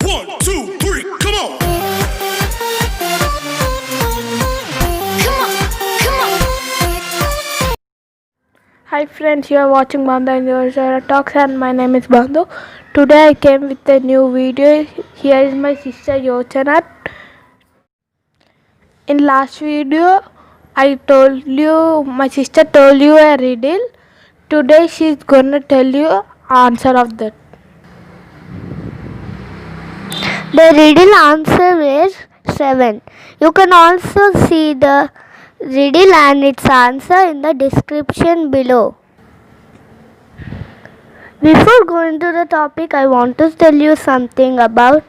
1, 2, 3, come on! Hi friends, you are watching Bandhu and Yoshara Talks and my name is Bandhu. Today I came with a new video. Here is my sister Yochana. In last video I told you, my sister told you a riddle. Today she is gonna tell you answer of that. The riddle answer is 7. You can also see the riddle and its answer in the description below. Before going to the topic, I want to tell you something about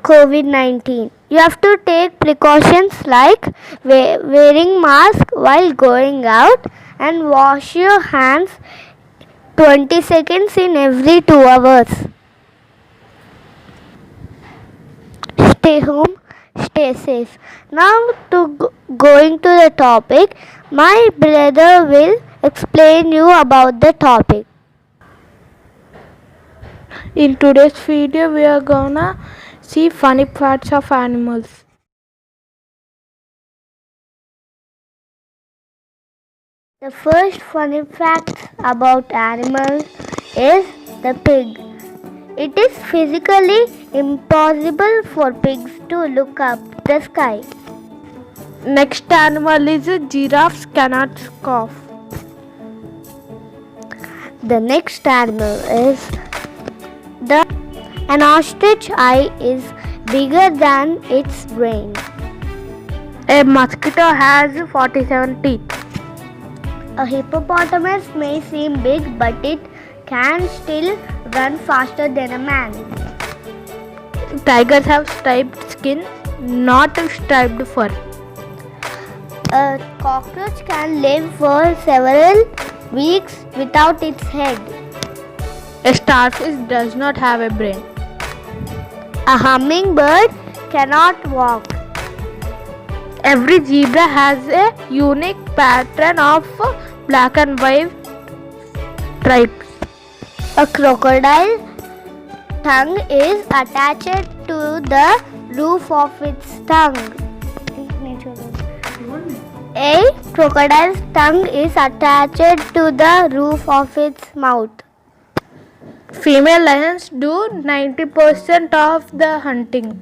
COVID-19. You have to take precautions like wearing mask while going out and wash your hands 20 seconds in every 2 hours. Stay home, stay safe. Now going to the topic, my brother will explain you about the topic. In today's video we are gonna see funny facts of animals. The first funny fact about animals is the pig. It is physically impossible for pigs to look up the sky. Next animal is giraffes cannot cough. The next animal is an ostrich eye is bigger than its brain. A mosquito has 47 teeth. A hippopotamus may seem big, but it can still run faster than a man. Tigers have striped skin, not striped fur. A cockroach can live for several weeks without its head. A starfish does not have a brain. A hummingbird cannot walk. Every zebra has a unique pattern of black and white stripes. A crocodile tongue is attached to the roof of its tongue. A crocodile's tongue is attached to the roof of its mouth. Female lions do 90% of the hunting.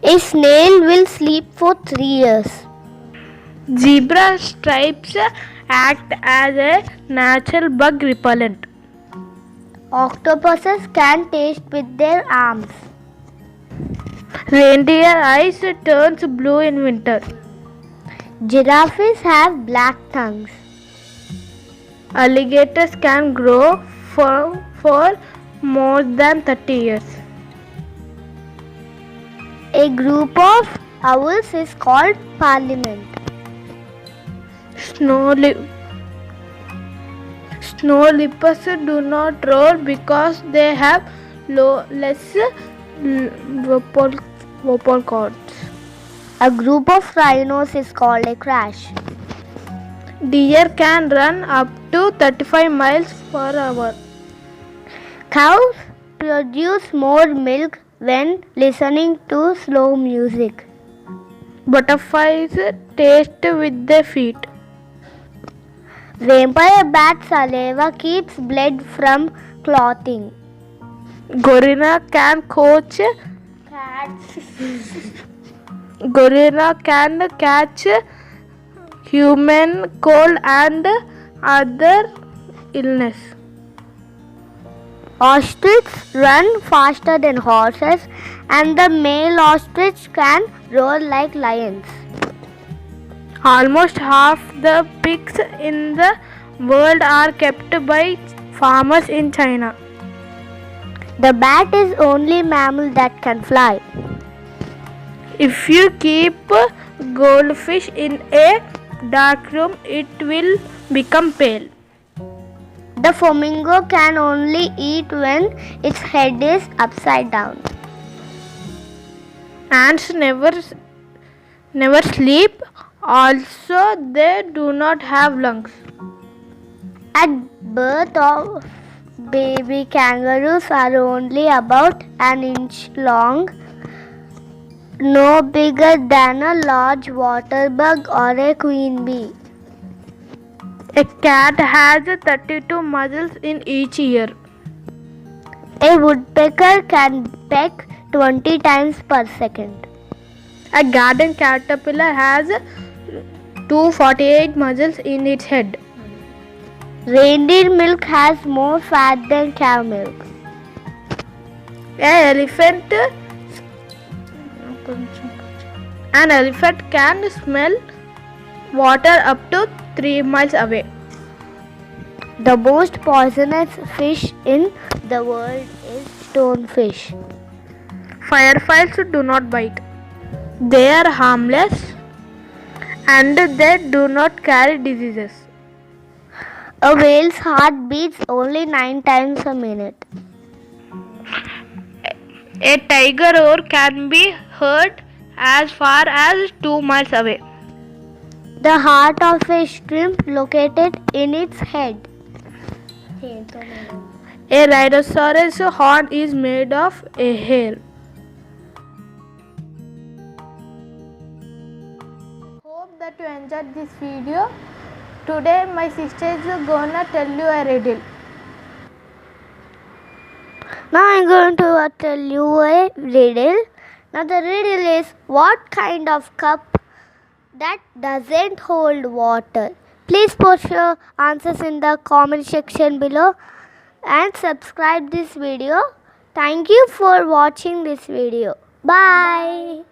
A snail will sleep for 3 years. Zebra stripes act as a natural bug repellent. Octopuses can taste with their arms. Reindeer eyes turns blue in winter. Giraffes have black tongues. Alligators can grow for more than 30 years. A group of owls is called parliament. Snow leopards do not roar because they have less vocal cords. A group of rhinos is called a crash. Deer can run up to 35 miles per hour. Cows produce more milk when listening to slow music. Butterflies taste with their feet. Vampire bat saliva keeps blood from clotting. Gorilla can catch human cold and other illness. Ostriches run faster than horses, and the male ostrich can roar like lions. Almost half the pigs in the world are kept by farmers in China. The bat is only mammal that can fly. If you keep goldfish in a dark room, it will become pale. The flamingo can only eat when its head is upside down. Ants never sleep. Also, they do not have lungs. At birth, Baby kangaroos are only about an inch long, no bigger than a large water bug or a queen bee. A cat has 32 muscles in each ear. A woodpecker can peck 20 times per second. A garden caterpillar has 248 muscles in its head. Reindeer milk has more fat than cow milk. An elephant can smell water up to 3 miles away. The most poisonous fish in the world is stonefish. Fireflies do not bite. They are harmless and they do not carry diseases. A whale's heart beats only 9 times a minute. A tiger roar can be heard as far as 2 miles away. The heart of a shrimp located in its head. A rhinoceros horn is made of a hair. Hope that you enjoyed this video. Today my sister is gonna tell you a riddle. Now I'm going to tell you a riddle. Now the riddle is, what kind of cup that doesn't hold water? Please post your answers in the comment section below and subscribe this video. Thank you for watching this video. Bye.